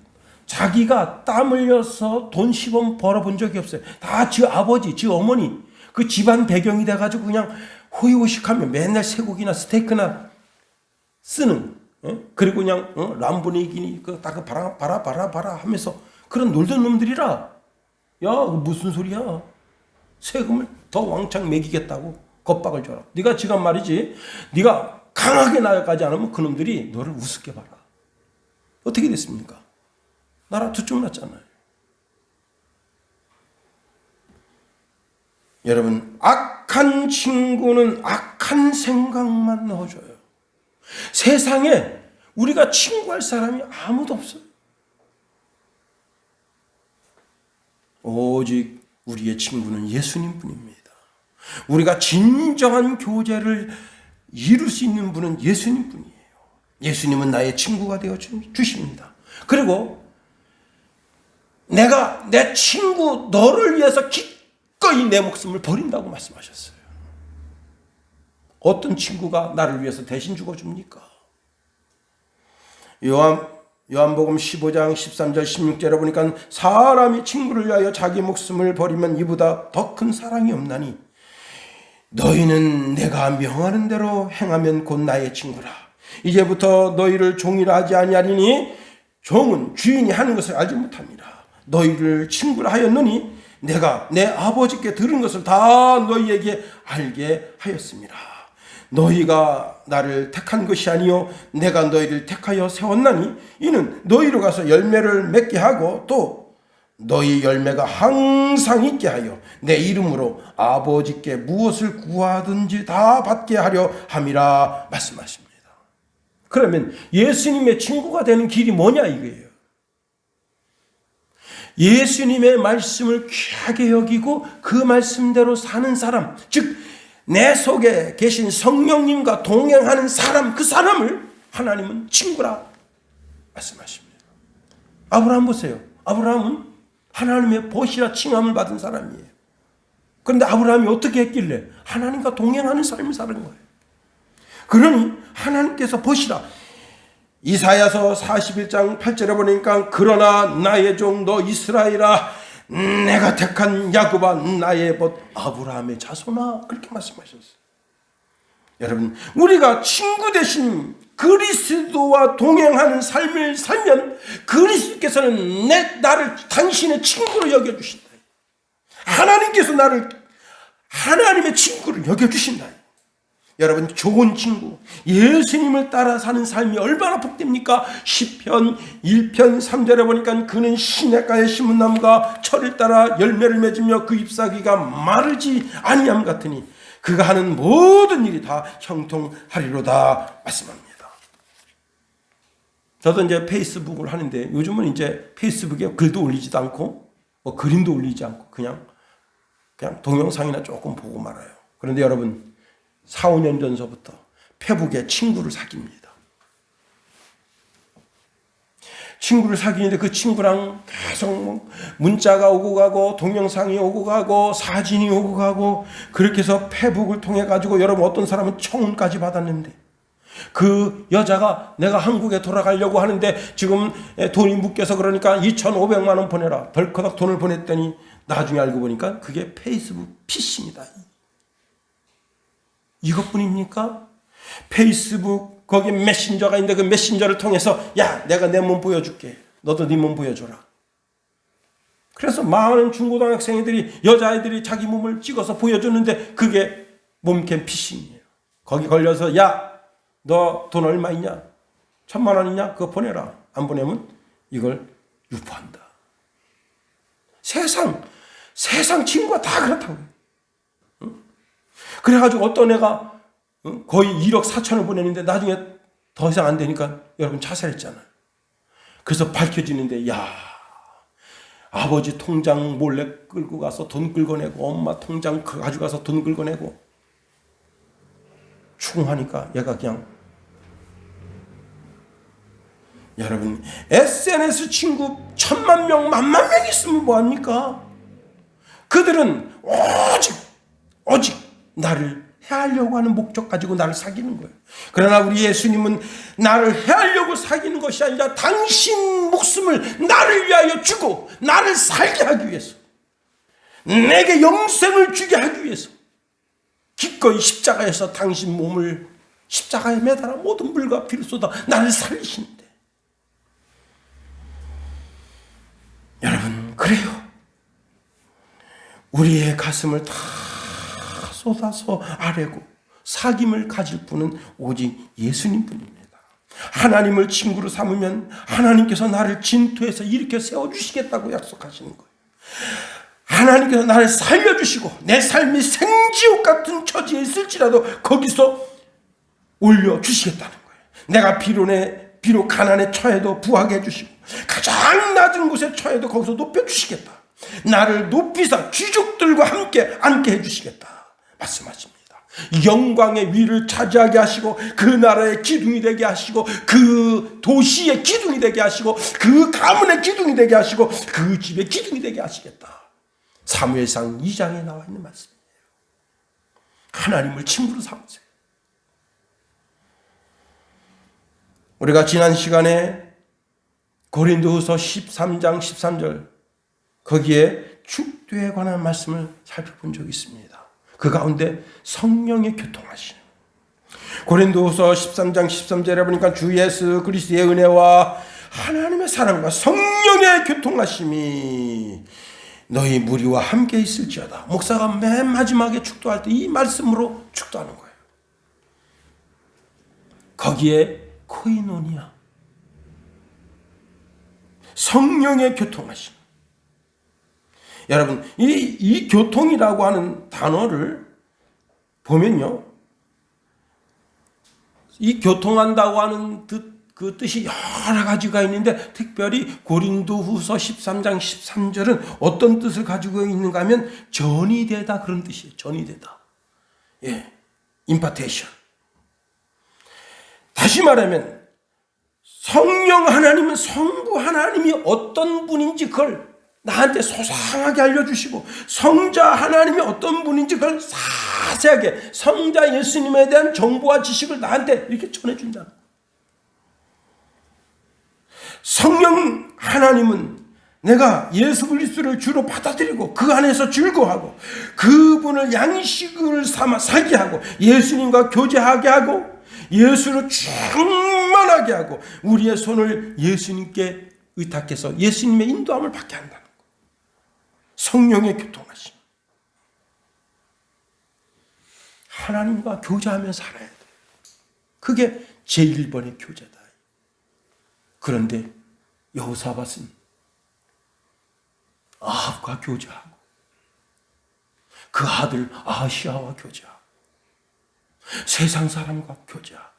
자기가 땀 흘려서 돈 10원 벌어본 적이 없어요. 다 지 아버지, 지 어머니, 그 집안 배경이 돼가지고 그냥 호의호식하면 맨날 쇠고기나 스테이크나 쓰는, 그리고 그냥 람보르기니 딱 바라 하면서 그런 놀던 놈들이라. 야, 무슨 소리야? 세금을 더 왕창 매기겠다고 겁박을 줘라. 네가 지금 말이지, 네가 강하게 나가지 않으면 그놈들이 너를 우습게 봐라. 어떻게 됐습니까? 나라 두쪽 났잖아요. 여러분, 악한 친구는 악한 생각만 넣어줘요. 세상에 우리가 친구할 사람이 아무도 없어요. 오직 우리의 친구는 예수님뿐입니다. 우리가 진정한 교제를 이룰 수 있는 분은 예수님뿐이에요. 예수님은 나의 친구가 되어 주십니다. 그리고 내가 내 친구 너를 위해서 기꺼이 내 목숨을 버린다고 말씀하셨어요. 어떤 친구가 나를 위해서 대신 죽어줍니까? 요한복음 15장 13절 16절에 보니까 사람이 친구를 위하여 자기 목숨을 버리면 이보다 더 큰 사랑이 없나니 너희는 내가 명하는 대로 행하면 곧 나의 친구라. 이제부터 너희를 종이라 하지 아니하리니 종은 주인이 하는 것을 알지 못합니다. 너희를 친구라 하였느니 내가 내 아버지께 들은 것을 다 너희에게 알게 하였습니다. 너희가 나를 택한 것이 아니요 내가 너희를 택하여 세웠나니 이는 너희로 가서 열매를 맺게 하고 또 너희 열매가 항상 있게 하여 내 이름으로 아버지께 무엇을 구하든지 다 받게 하려 함이라 말씀하십니다. 그러면 예수님의 친구가 되는 길이 뭐냐 이거예요. 예수님의 말씀을 귀하게 여기고 그 말씀대로 사는 사람, 즉 내 속에 계신 성령님과 동행하는 사람, 그 사람을 하나님은 친구라 말씀하십니다. 아브라함 보세요. 아브라함은 하나님의 보시라 칭함을 받은 사람이에요. 그런데 아브라함이 어떻게 했길래 하나님과 동행하는 삶을 사는 거예요. 그러니 하나님께서 보시라, 이사야서 41장 8절에 보니까 그러나 나의 종 너 이스라엘아 내가 택한 야곱아 나의 벗 아브라함의 자손아, 그렇게 말씀하셨어요. 여러분, 우리가 친구 대신 그리스도와 동행하는 삶을 살면 그리스도께서는 나를 당신의 친구로 여겨주신다. 하나님께서 나를 하나님의 친구를 여겨주신다. 여러분, 좋은 친구, 예수님을 따라 사는 삶이 얼마나 복됩니까? 시편 1편 3절에 보니까 그는 시냇가에 심은 나무가 철을 따라 열매를 맺으며 그 잎사귀가 마르지 아니함 같으니 그가 하는 모든 일이 다 형통하리로다 말씀합니다. 저도 이제 페이스북을 하는데 요즘은 이제 페이스북에 글도 올리지도 않고 그림도 올리지 않고 그냥 동영상이나 조금 보고 말아요. 그런데 여러분, 4, 5년 전서부터 페북에 친구를 사귀입니다. 친구를 사귀는데 그 친구랑 계속 문자가 오고 가고 동영상이 오고 가고 사진이 오고 가고 그렇게 해서 페북을 통해 가지고 여러분 어떤 사람은 청혼까지 받았는데 그 여자가 내가 한국에 돌아가려고 하는데 지금 돈이 묶여서 그러니까 2,500만 원 보내라. 덜커덕 돈을 보냈더니 나중에 알고 보니까 그게 페이스북 PC입니다. 이것뿐입니까? 페이스북 거기 메신저가 있는데 그 메신저를 통해서 야, 내가 내 몸 보여줄게. 너도 네 몸 보여줘라. 그래서 많은 중고등학생들이 여자아이들이 자기 몸을 찍어서 보여줬는데 그게 몸캠 피싱이에요. 거기 걸려서 야, 너 돈 얼마 있냐? 1,000만 원 있냐? 그거 보내라. 안 보내면 이걸 유포한다. 세상 친구가 다 그렇다고. 응? 그래가지고 어떤 애가 거의 1억 4천을 보내는데 나중에 더 이상 안 되니까 여러분 자살했잖아요. 그래서 밝혀지는데 야, 아버지 통장 몰래 끌고 가서 돈 긁어내고 엄마 통장 가져가서 돈 긁어내고 추궁하니까 얘가 그냥 여러분 SNS 친구 1,000만 명, 10,000명 있으면 뭐합니까? 그들은 오직 나를 해하려고 하는 목적 가지고 나를 사귀는 거예요. 그러나 우리 예수님은 나를 해하려고 사귀는 것이 아니라 당신 목숨을 나를 위하여 주고 나를 살게 하기 위해서, 내게 영생을 주게 하기 위해서 기꺼이 십자가에서 당신 몸을 십자가에 매달아 모든 물과 피를 쏟아 나를 살리시는데, 여러분 그래요. 우리의 가슴을 다 쏟아서 아뢰고 사귐을 가질 분은 오직 예수님 뿐입니다. 하나님을 친구로 삼으면 하나님께서 나를 진토에서 일으켜 세워주시겠다고 약속하시는 거예요. 하나님께서 나를 살려주시고 내 삶이 생지옥 같은 처지에 있을지라도 거기서 올려주시겠다는 거예요. 내가 비록 가난에 처해도 부하게 해주시고 가장 낮은 곳에 처해도 거기서 높여주시겠다. 나를 높이사 귀족들과 함께 앉게 해주시겠다 말씀하십니다. 영광의 위를 차지하게 하시고 그 나라의 기둥이 되게 하시고 그 도시의 기둥이 되게 하시고 그 가문의 기둥이 되게 하시고 그 집의 기둥이 되게 하시겠다. 사무엘상 2장에 나와 있는 말씀이에요. 하나님을 친구로 삼으세요. 우리가 지난 시간에 고린도후서 13장 13절 거기에 축도에 관한 말씀을 살펴본 적이 있습니다. 그 가운데 성령의 교통하심. 고린도후서 13장 13절에 보니까 주 예수 그리스도의 은혜와 하나님의 사랑과 성령의 교통하심이 너희 무리와 함께 있을지어다. 목사가 맨 마지막에 축도할 때 이 말씀으로 축도하는 거예요. 거기에 코이노니아, 성령의 교통하심. 여러분 이 교통이라고 하는 단어를 보면요, 이 교통한다고 하는 그 뜻이 여러 가지가 있는데 특별히 고린도후서 13장 13절은 어떤 뜻을 가지고 있는가 하면 전이 되다 그런 뜻이에요. 전이 되다. 예, 임파테이션. 다시 말하면 성령 하나님은 성부 하나님이 어떤 분인지 그걸 나한테 소상하게 알려주시고, 성자 하나님이 어떤 분인지 그걸 자세하게 성자 예수님에 대한 정보와 지식을 나한테 이렇게 전해준다는 거예요. 성령 하나님은 내가 예수 그리스도를 주로 받아들이고 그 안에서 즐거워하고 그분을 양식을 삼아 살게 하고 예수님과 교제하게 하고 예수로 충만하게 하고 우리의 손을 예수님께 의탁해서 예수님의 인도함을 받게 한다는 거예요. 성령의 교통하심. 하나님과 교제하며 살아야 돼. 그게 제1번의 교제다. 그런데 여호사밧은 아합과 교제하고 그 아들 아하시아와 교제하고 세상 사람과 교제하고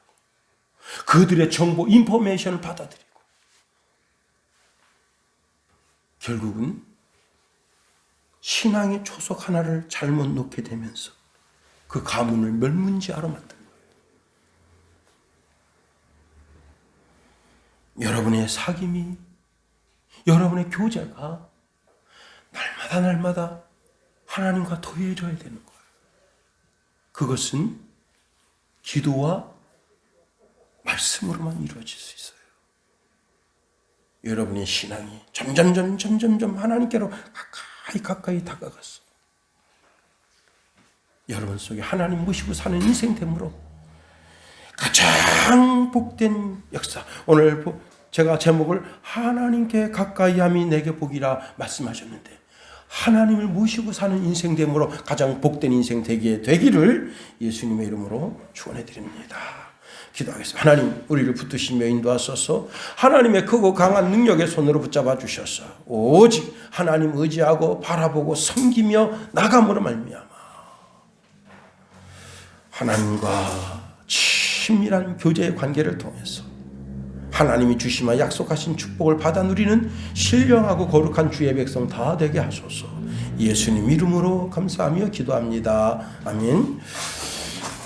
그들의 정보, 인포메이션을 받아들이고 결국은 신앙의 초석 하나를 잘못 놓게 되면서 그 가문을 멸문지하로 만든 거예요. 여러분의 사귐이, 여러분의 교제가 날마다 하나님과 더해져야 되는 거예요. 그것은 기도와 말씀으로만 이루어질 수 있어요. 여러분의 신앙이 점점 하나님께로 가까이 다가갔어. 여러분 속에 하나님 모시고 사는 인생됨으로 가장 복된 역사. 오늘 제가 제목을 하나님께 가까이함이 내게 복이라 말씀하셨는데 하나님을 모시고 사는 인생 되므로 가장 복된 인생 되기를 예수님의 이름으로 축원해드립니다. 기도하겠습니다. 하나님, 우리를 붙드시며 인도하소서. 하나님의 크고 강한 능력의 손으로 붙잡아 주셔서 오직 하나님 의지하고 바라보고 섬기며 나감으로 말미암아 하나님과 친밀한 교제의 관계를 통해서 하나님이 주시마 약속하신 축복을 받아 누리는 신령하고 거룩한 주의 백성 다 되게 하소서. 예수님 이름으로 감사하며 기도합니다. 아멘.